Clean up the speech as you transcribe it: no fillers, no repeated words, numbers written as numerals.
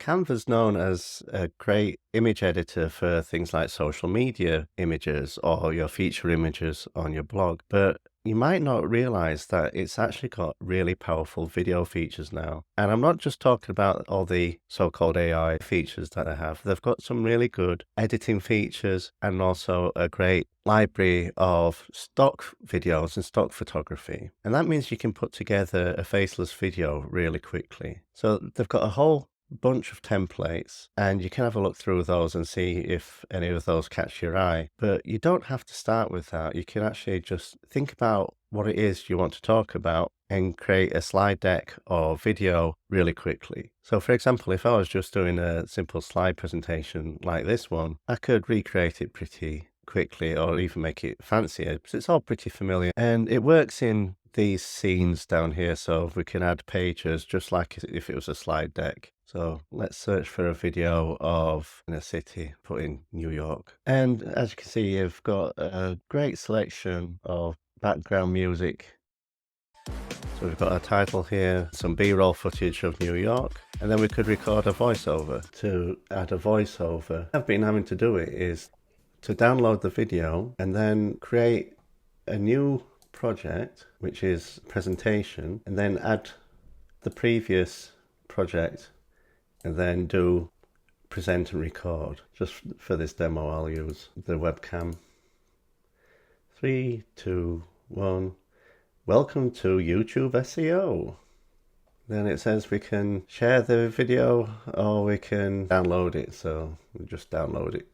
Canva's known as a great image editor for things like social media images or your feature images on your blog, but you might not realize that it's actually got really powerful video features now. And I'm not just talking about all the so-called AI features that they have. They've got some really good editing features and also a great library of stock videos and stock photography. And that means you can put together a faceless video really quickly. So they've got a whole bunch of templates and you can have a look through those and see if any of those catch your eye, but you don't have to start with that. You can actually just think about what it is you want to talk about and create a slide deck or video really quickly. So for example, if I was just doing a simple slide presentation like this one, I could recreate it pretty quickly or even make it fancier because it's all pretty familiar, and it works in these scenes down here, so we can add pages just like if it was a slide deck. So let's search for a video of in a city, put in New York. And as you can see, you've got a great selection of background music. So we've got a title here, some B-roll footage of New York, and then we could record a voiceover. To add a voiceover, I've been having to do it is to download the video and then create a new project, which is presentation, and then add the previous project and then do present and record. Just for this demo, I'll use the webcam. 3, 2, 1. Welcome to YouTube SEO. Then it says we can share the video or we can download it, so we'll just download it.